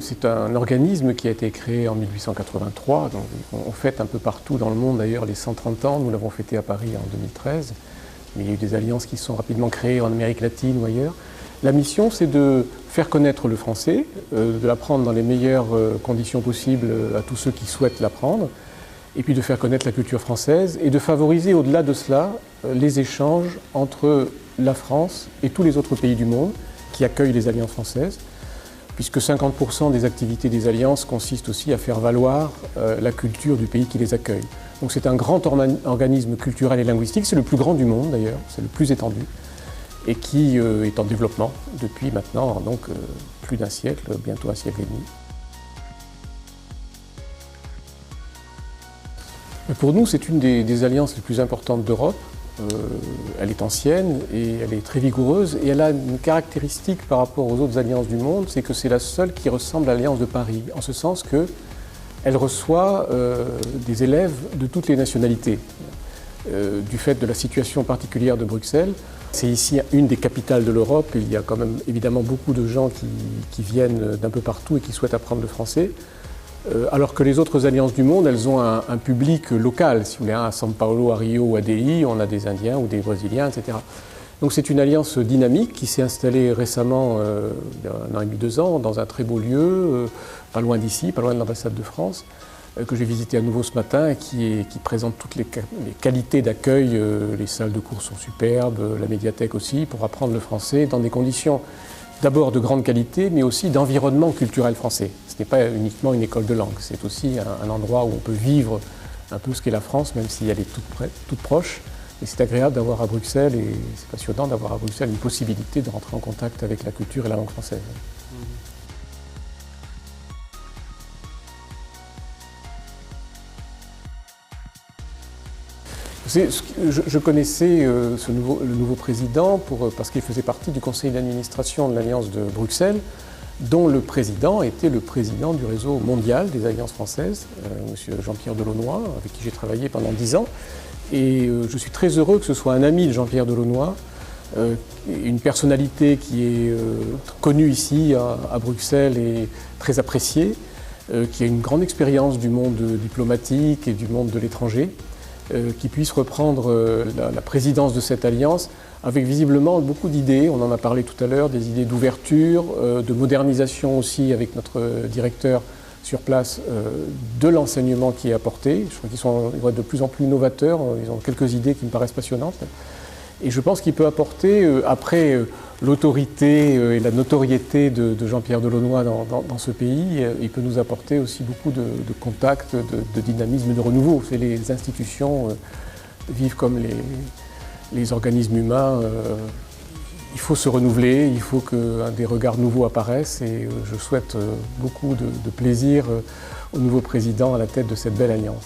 C'est un organisme qui a été créé en 1883, donc on fête un peu partout dans le monde d'ailleurs les 130 ans, nous l'avons fêté à Paris en 2013, mais il y a eu des alliances qui se sont rapidement créées en Amérique latine ou ailleurs. La mission, c'est de faire connaître le français, de l'apprendre dans les meilleures conditions possibles à tous ceux qui souhaitent l'apprendre, et puis de faire connaître la culture française et de favoriser au-delà de cela les échanges entre la France et tous les autres pays du monde qui accueillent les alliances françaises, puisque 50% des activités des alliances consistent aussi à faire valoir la culture du pays qui les accueille. Donc c'est un grand organisme culturel et linguistique, c'est le plus grand du monde d'ailleurs, c'est le plus étendu, et qui est en développement depuis maintenant donc, plus d'un siècle, bientôt un siècle et demi. Pour nous, c'est une des alliances les plus importantes d'Europe. Elle est ancienne et elle est très vigoureuse et elle a une caractéristique par rapport aux autres alliances du monde, c'est que c'est la seule qui ressemble à l'Alliance de Paris, en ce sens qu'elle reçoit des élèves de toutes les nationalités. Du fait de la situation particulière de Bruxelles, c'est ici une des capitales de l'Europe, il y a quand même évidemment beaucoup de gens qui viennent d'un peu partout et qui souhaitent apprendre le français. Alors que les autres alliances du monde, elles ont un public local. Si vous voulez, à São Paulo, à Rio ou à Delhi, on a des Indiens ou des Brésiliens, etc. Donc c'est une alliance dynamique qui s'est installée récemment, il y a 1 an et demi, 2 ans, dans un très beau lieu, pas loin d'ici, pas loin de l'ambassade de France, que j'ai visité à nouveau ce matin et qui présente toutes les qualités d'accueil. Les salles de cours sont superbes, la médiathèque aussi, pour apprendre le français dans des conditions d'abord de grande qualité, mais aussi d'environnement culturel français. Ce n'est pas uniquement une école de langue, c'est aussi un endroit où on peut vivre un peu ce qu'est la France, même si elle est toute proche. Et c'est agréable d'avoir à Bruxelles, et c'est passionnant d'avoir à Bruxelles une possibilité de rentrer en contact avec la culture et la langue française. Je connaissais le nouveau président parce qu'il faisait partie du conseil d'administration de l'Alliance de Bruxelles, dont le président était le président du réseau mondial des alliances françaises, M. Jean-Pierre Delaunoy, avec qui j'ai travaillé pendant 10 ans. Et je suis très heureux que ce soit un ami de Jean-Pierre Delaunoy, une personnalité qui est connue ici à Bruxelles et très appréciée, qui a une grande expérience du monde diplomatique et du monde de l'étranger, qui puisse reprendre la présidence de cette alliance avec visiblement beaucoup d'idées. On en a parlé tout à l'heure, des idées d'ouverture, de modernisation aussi avec notre directeur sur place de l'enseignement qui est apporté. Je crois qu'ils vont être de plus en plus novateurs, ils ont quelques idées qui me paraissent passionnantes. Et je pense qu'il peut apporter, après l'autorité et la notoriété de Jean-Pierre Delaunoy dans ce pays, il peut nous apporter aussi beaucoup de contacts, de dynamisme et de renouveau. Les institutions vivent comme les organismes humains. Il faut se renouveler, il faut que des regards nouveaux apparaissent et je souhaite beaucoup de plaisir au nouveau président à la tête de cette belle alliance.